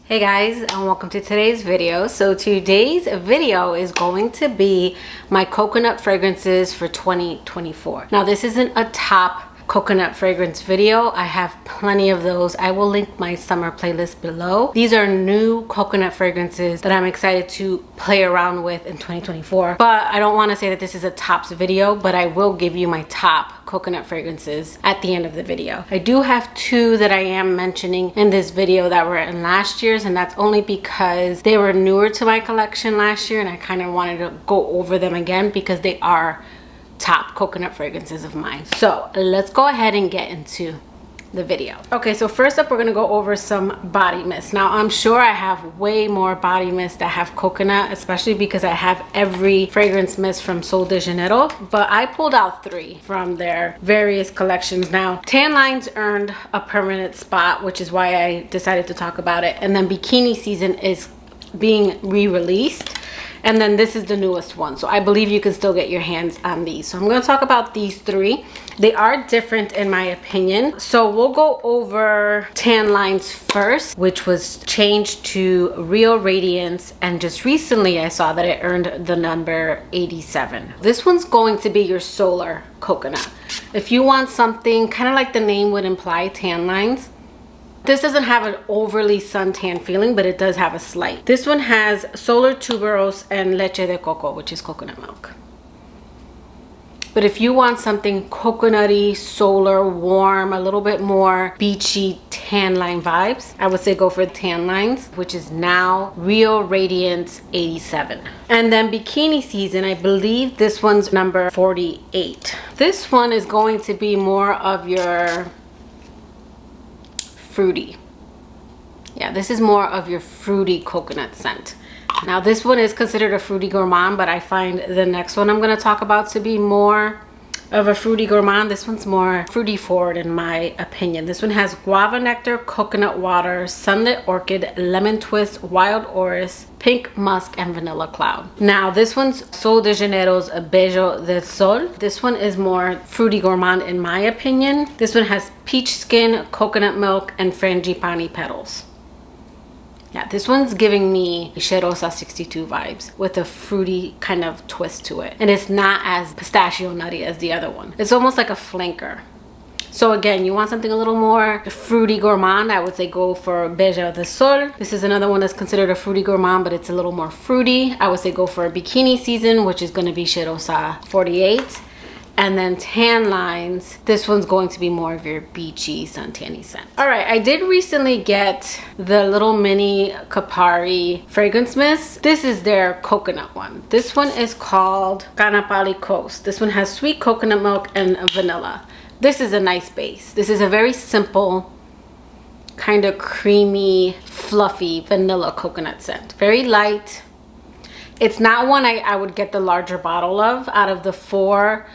Hey guys, and welcome to today's video. So today's video is going to be my coconut fragrances for 2024. Now this isn't a top coconut fragrance video. I have plenty of those. I will link my summer playlist below. These are new coconut fragrances that I'm excited to play around with in 2024. But I don't want to say that this is a tops video, but I will give you my top coconut fragrances at the end of the video. I do have two that I am mentioning in this video that were in last year's, and that's only because they were newer to my collection last year and I kind of wanted to go over them again because they are top coconut fragrances of mine. So let's go ahead and get into the video. Okay, so first up we're gonna go over some body mist. Now I'm sure I have way more body mist that have coconut, especially because I have every fragrance mist from Sol de Janeiro, but I pulled out three from their various collections. Now Tan Lines earned a permanent spot, which is why I decided to talk about it, and then Bikini Season is being re-released. And then this is the newest one. So I believe you can still get your hands on these. So I'm going to talk about these three. They are different in my opinion. So we'll go over Tan Lines first, which was changed to Real Radiance. And just recently I saw that it earned the number 87. This one's going to be your solar coconut. If you want something kind of like the name would imply, Tan Lines. This doesn't have an overly suntan feeling, but it does have a slight. This one has solar tuberose and leche de coco, which is coconut milk. But if you want something coconutty, solar, warm, a little bit more beachy tan line vibes, I would say go for Tan Lines, which is now Real Radiance 87. And then Bikini Season, I believe this one's number 48. This one is going to be more of your fruity. Yeah, this is more of your fruity coconut scent. Now this one is considered a fruity gourmand, but I find the next one I'm going to talk about to be more of a fruity gourmand. This one's more fruity forward in my opinion. This one has guava nectar, coconut water, sunlit orchid, lemon twist, wild orris, pink musk, and vanilla cloud. Now this one's Sol de Janeiro's Beijos Del Sol. This one is more fruity gourmand in my opinion. This one has peach skin, coconut milk, and frangipani petals. Yeah, this one's giving me Cheirosa 62 vibes with a fruity kind of twist to it. And it's not as pistachio nutty as the other one. It's almost like a flanker. So again, you want something a little more fruity gourmand, I would say go for Beijos Del Sol. This is another one that's considered a fruity gourmand, but it's a little more fruity. I would say go for a Bikini Season, which is going to be Cheirosa 48. And then Tan Lines, this one's going to be more of your beachy suntanny scent. All right, I did recently get the little mini Kapari fragrance mist. This is their coconut one. This one is called Ganapali Coast. This one has sweet coconut milk and vanilla. This is a nice base. This is a very simple, kind of creamy, fluffy vanilla coconut scent. Very light. It's not one I would get the larger bottle of. Out of the four,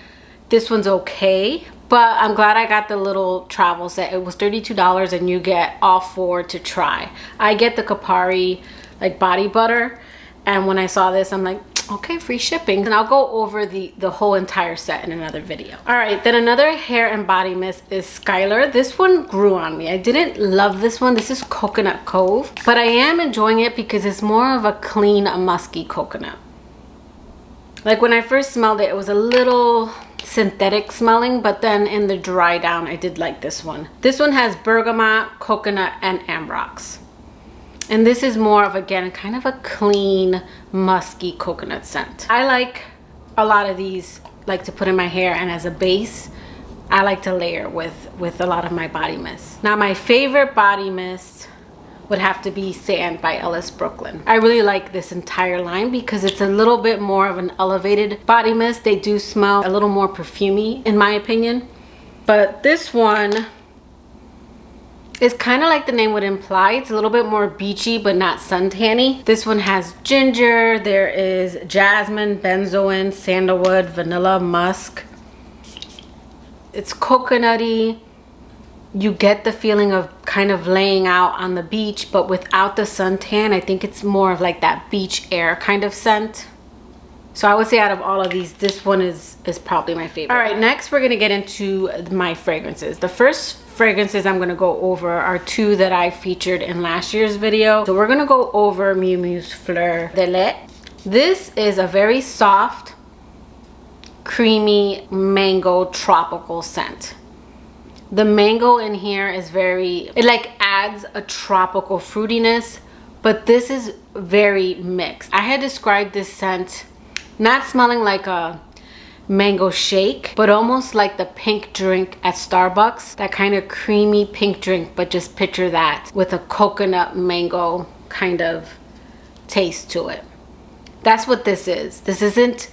this one's okay, but I'm glad I got the little travel set. It was $32 and you get all four to try. I get the Kapari like body butter, and when I saw this I'm like, okay, free shipping. And I'll go over the whole entire set in another video. All right, then another hair and body mist is Skylar. This one grew on me. I didn't love this one. This is Coconut Cove, but I am enjoying it because it's more of a clean, musky coconut. Like when I first smelled it, it was a little synthetic smelling, but then in the dry down I did like this one. This one has bergamot, coconut, and ambrox, and this is more of, again, kind of a clean musky coconut scent. I like a lot of these, like to put in my hair, and as a base I like to layer with a lot of my body mist. Now my favorite body mist would have to be Sand by Ellis Brooklyn. I really like this entire line because it's a little bit more of an elevated body mist. They do smell a little more perfumey in my opinion. But this one is kind of like the name would imply. It's a little bit more beachy but not suntanny. This one has ginger, there is jasmine, benzoin, sandalwood, vanilla, musk. It's coconutty. You get the feeling of kind of laying out on the beach, but without the suntan. I think it's more of like that beach air kind of scent. So I would say out of all of these, this one is probably my favorite. All right, next we're gonna get into my fragrances. The first fragrances I'm gonna go over are two that I featured in last year's video. So we're gonna go over Miu Miu's Fleur de Lait. This is a very soft, creamy mango tropical scent. The mango in here is very, it like adds a tropical fruitiness, but this is very mixed. I had described this scent not smelling like a mango shake, but almost like the pink drink at Starbucks, that kind of creamy pink drink, but just picture that with a coconut mango kind of taste to it. That's what this is. This isn't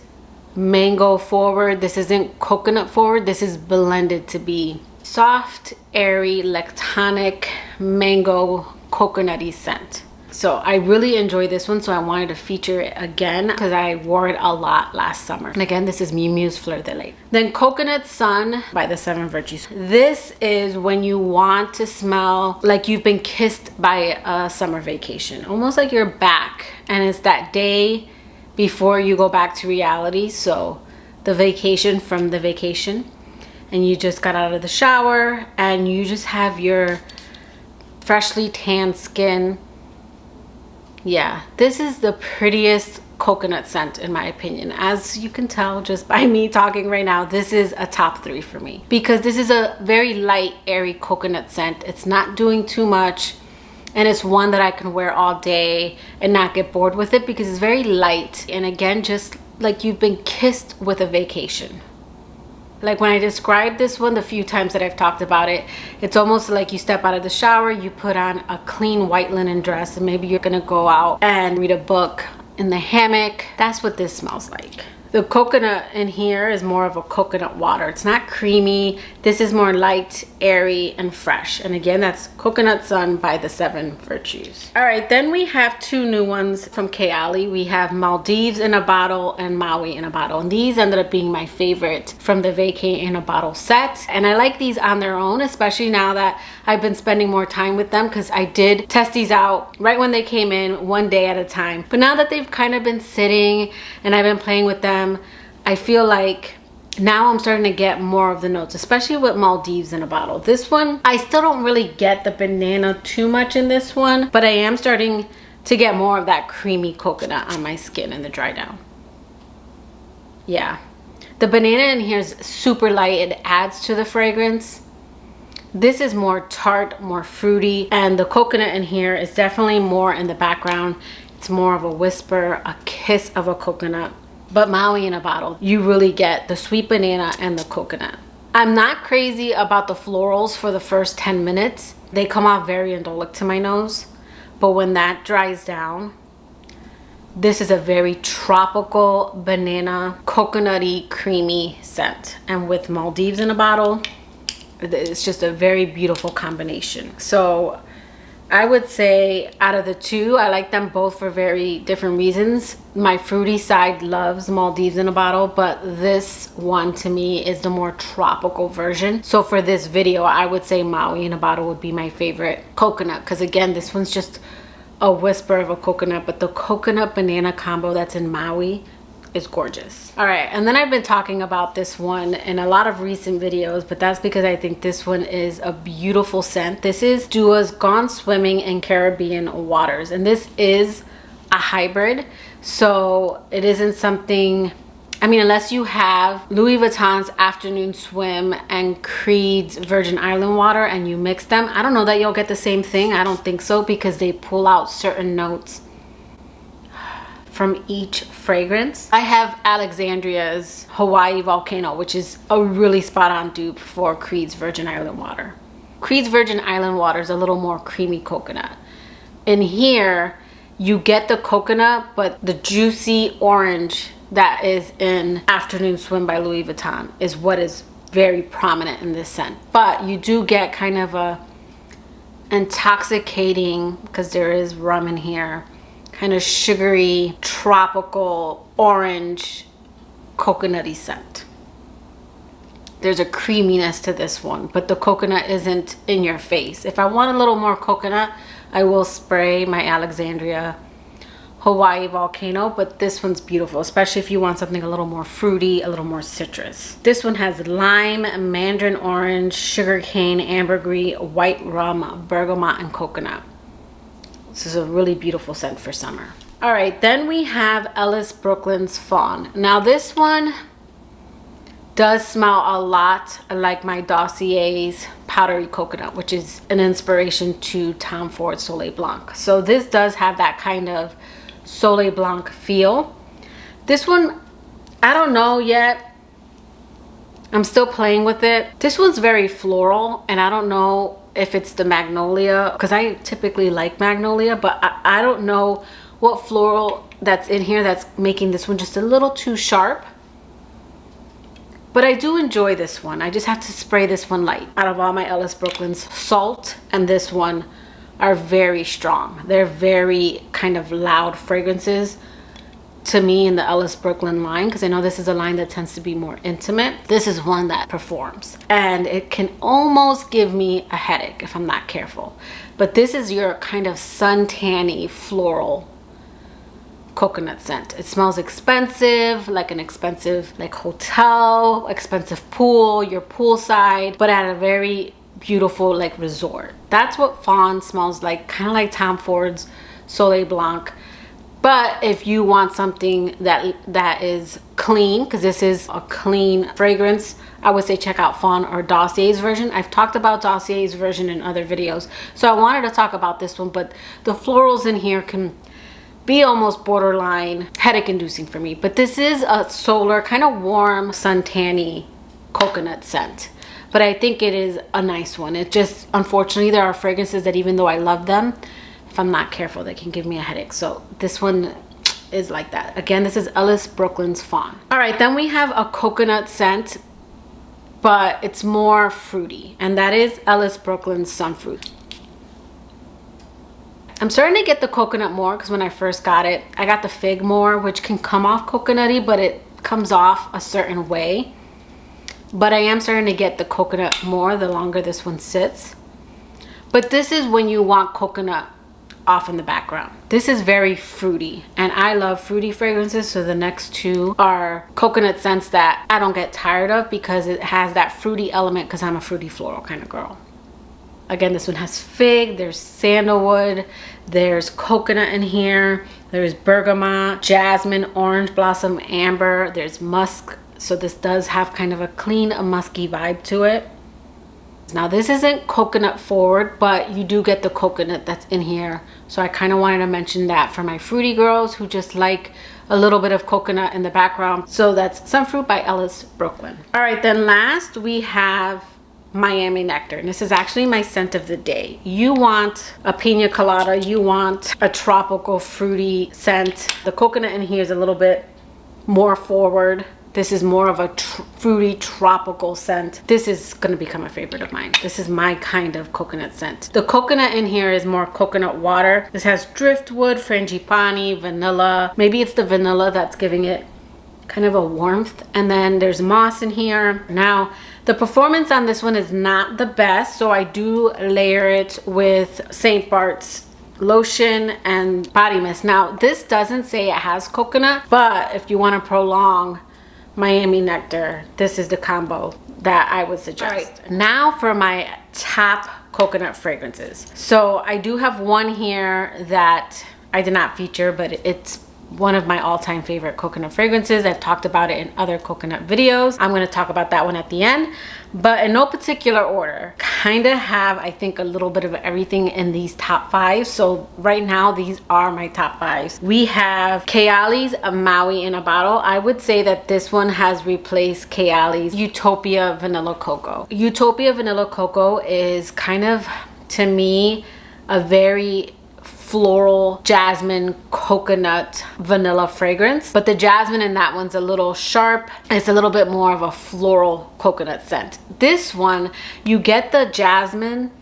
mango forward, this isn't coconut forward, this is blended to be soft, airy, lactonic, mango, coconutty scent. So I really enjoy this one, so I wanted to feature it again because I wore it a lot last summer. And again, this is Miu Miu's Fleur de Lait. Then Coconut Sun by the Seven Virtues. This is when you want to smell like you've been kissed by a summer vacation, almost like you're back, and it's that day before you go back to reality. So the vacation from the vacation, and you just got out of the shower and you just have your freshly tanned skin. Yeah, this is the prettiest coconut scent in my opinion. As you can tell just by me talking right now, this is a top 3 for me because this is a very light, airy coconut scent. It's not doing too much, and it's one that I can wear all day and not get bored with it because it's very light, and again, just like you've been kissed with a vacation. Like when I described this one the few times that I've talked about it, it's almost like you step out of the shower, you put on a clean white linen dress, and maybe you're gonna go out and read a book in the hammock. That's what this smells like. The coconut in here is more of a coconut water. It's not creamy. This is more light, airy, and fresh. And again, that's Coconut Sun by the Seven Virtues. All right, then we have two new ones from Kayali. We have Maldives in a bottle and Maui in a bottle. And these ended up being my favorite from the Vacay in a bottle set. And I like these on their own, especially now that I've been spending more time with them, because I did test these out right when they came in, one day at a time. But now that they've kind of been sitting and I've been playing with them, I feel like now I'm starting to get more of the notes, especially with Maldives in a bottle. This one, I still don't really get the banana too much in this one, but I am starting to get more of that creamy coconut on my skin in the dry down. Yeah, the banana in here is super light. It adds to the fragrance. This is more tart, more fruity, and the coconut in here is definitely more in the background. It's more of a whisper, a kiss of a coconut. But Maui in a bottle, you really get the sweet banana and the coconut. I'm not crazy about the florals for the first 10 minutes. They come off very indolic to my nose. But when that dries down, this is a very tropical banana, coconutty, creamy scent. And with Maldives in a bottle, it's just a very beautiful combination. So I would say out of the two, I like them both for very different reasons. My fruity side loves Maldives in a bottle, but this one to me is the more tropical version. So for this video, I would say Maui in a bottle would be my favorite coconut, because again, this one's just a whisper of a coconut, but the coconut banana combo that's in Maui is gorgeous. All right, and then I've been talking about this one in a lot of recent videos, but that's because I think this one is a beautiful scent. This is Dua's Gone Swimming in Caribbean Waters, and this is a hybrid, so it isn't something, I mean, unless you have Louis Vuitton's Afternoon Swim and Creed's Virgin Island Water and you mix them, I don't know that you'll get the same thing. I don't think so, because they pull out certain notes from each fragrance. I have Alexandria's Hawaii Volcano, which is a really spot on dupe for Creed's Virgin Island Water. Creed's Virgin Island Water is a little more creamy coconut. In here, you get the coconut, but the juicy orange that is in Afternoon Swim by Louis Vuitton is what is very prominent in this scent. But you do get kind of a intoxicating, because there is rum in here, kind of sugary, tropical, orange, coconutty scent. There's a creaminess to this one, but the coconut isn't in your face. If I want a little more coconut, I will spray my Alexandria Hawaii Volcano, but this one's beautiful, especially if you want something a little more fruity, a little more citrus. This one has lime, mandarin orange, sugarcane, ambergris, white rum, bergamot, and coconut. This is a really beautiful scent for summer. All right, then we have Ellis Brooklyn's Fawn. Now this one does smell a lot like my Dossier's Powdery Coconut, which is an inspiration to Tom Ford Soleil Blanc. So this does have that kind of Soleil Blanc feel. This one, I don't know yet. I'm still playing with it. This one's very floral, and I don't know if it's the magnolia, because I typically like magnolia, but I don't know what floral that's in here that's making this one just a little too sharp. But I do enjoy this one. I just have to spray this one light. Out of all my Ellis Brooklyn's, Salt and this one are very strong. They're very kind of loud fragrances to me in the Ellis Brooklyn line, because I know this is a line that tends to be more intimate. This is one that performs, and it can almost give me a headache if I'm not careful. But this is your kind of suntanny floral coconut scent. It smells expensive, like an expensive like hotel, expensive pool, your poolside, but at a very beautiful like resort. That's what Fawn smells like, kind of like Tom Ford's Soleil Blanc. But if you want something that is clean, because this is a clean fragrance, I would say check out Fawn or Dossier's version. I've talked about Dossier's version in other videos, so I wanted to talk about this one, but the florals in here can be almost borderline headache inducing for me. But this is a solar, kind of warm, suntanny coconut scent. But I think it is a nice one. It just, unfortunately, there are fragrances that even though I love them, if I'm not careful, they can give me a headache. So this one is like that. Again, this is Ellis Brooklyn's Fawn. All right, then we have a coconut scent, but it's more fruity, and that is Ellis Brooklyn's Sunfruit. I'm starting to get the coconut more, because when I first got it, I got the fig more, which can come off coconutty, but it comes off a certain way. But I am starting to get the coconut more the longer this one sits. But this is when you want coconut off in the background. This is very fruity, and I love fruity fragrances, so the next two are coconut scents that I don't get tired of, because it has that fruity element, because I'm a fruity floral kind of girl. Again, this one has fig, there's sandalwood, there's coconut in here, there's bergamot, jasmine, orange blossom, amber, there's musk. So this does have kind of a clean, a musky vibe to it. Now this isn't coconut forward, but you do get the coconut that's in here. So I kind of wanted to mention that for my fruity girls who just like a little bit of coconut in the background. So that's Sunfruit by Ellis Brooklyn. All right, then last we have Miami Nectar, and this is actually my scent of the day. You want a pina colada, you want a tropical fruity scent. The coconut in here is a little bit more forward. This is more of a fruity tropical scent. This is going to become a favorite of mine. This is my kind of coconut scent. The coconut in here is more coconut water. This has driftwood, frangipani, vanilla. Maybe it's the vanilla that's giving it kind of a warmth. And then there's moss in here. Now, the performance on this one is not the best, so I do layer it with St. Bart's lotion and body mist. Now, this doesn't say it has coconut, but if you want to prolong Miami Nectar, this is the combo that I would suggest. All right, now for my top coconut fragrances. So I do have one here that I did not feature, but it's one of my all-time favorite coconut fragrances. I've talked about it in other coconut videos. I'm going to talk about that one at the end, but in no particular order. Kind of have, I think, a little bit of everything in these top five. So right now, these are my top fives. We have Kayali's Maui in a Bottle. I would say that this one has replaced Kayali's Utopia Vanilla Cocoa. Utopia Vanilla Cocoa is kind of, to me, a very floral jasmine coconut vanilla fragrance, but the jasmine in that one's a little sharp. It's a little bit more of a floral coconut scent. This one, you get the jasmine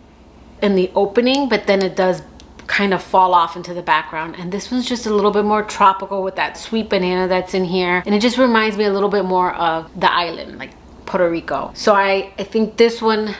in the opening, but then it does kind of fall off into the background, and this one's just a little bit more tropical with that sweet banana that's in here, and it just reminds me a little bit more of the island, like Puerto Rico. So I think this one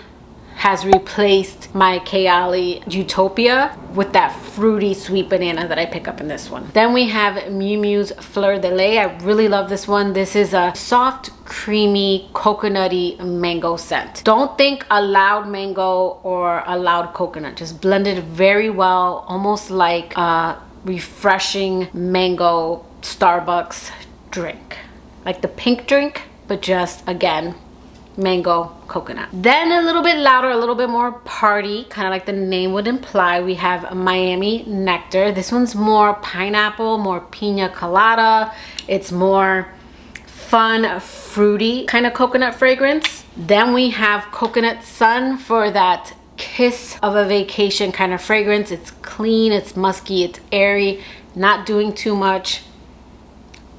has replaced my Kayali Utopia with that fruity sweet banana that I pick up in this one. Then we have Miu Miu's Fleur de Lait. I really love this one. This is a soft, creamy, coconutty mango scent. Don't think a loud mango or a loud coconut. Just blended very well, almost like a refreshing mango Starbucks drink. Like the pink drink, but just, again, mango coconut. Then a little bit louder, a little bit more party, kind of like the name would imply, we have Miami Nectar. This one's more pineapple, more pina colada. It's more fun, fruity kind of coconut fragrance. Then we have Coconut Sun for that kiss of a vacation kind of fragrance. It's clean, it's musky, it's airy, not doing too much.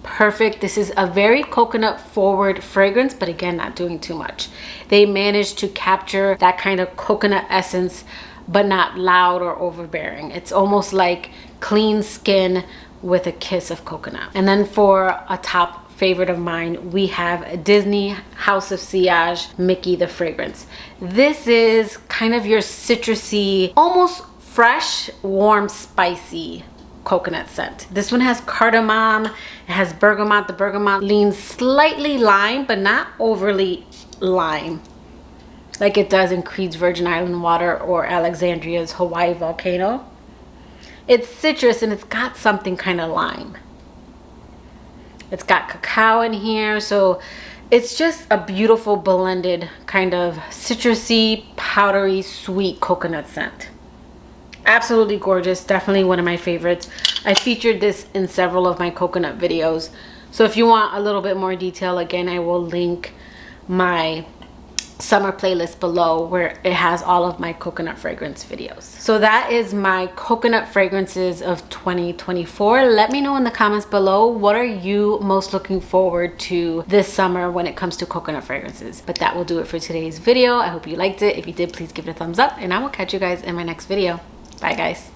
Perfect. This is a very coconut forward fragrance, but again, not doing too much. They managed to capture that kind of coconut essence, but not loud or overbearing. It's almost like clean skin with a kiss of coconut. And then for a top favorite of mine, we have Disney House of Sillage Mickey the fragrance. This is kind of your citrusy, almost fresh, warm, spicy coconut scent. This one has cardamom, it has bergamot. The bergamot leans slightly lime, but not overly lime like it does in Creed's Virgin Island Water or Alexandria's Hawaii Volcano. It's citrus and it's got something kind of lime. It's got cacao in here, so it's just a beautiful blended kind of citrusy, powdery, sweet coconut scent. Absolutely gorgeous. Definitely one of my favorites. I featured this in several of my coconut videos. So if you want a little bit more detail, again, I will link my summer playlist below where it has all of my coconut fragrance videos. So that is my coconut fragrances of 2024. Let me know in the comments below, what are you most looking forward to this summer when it comes to coconut fragrances? But that will do it for today's video. I hope you liked it. If you did, please give it a thumbs up, and I will catch you guys in my next video. Bye guys.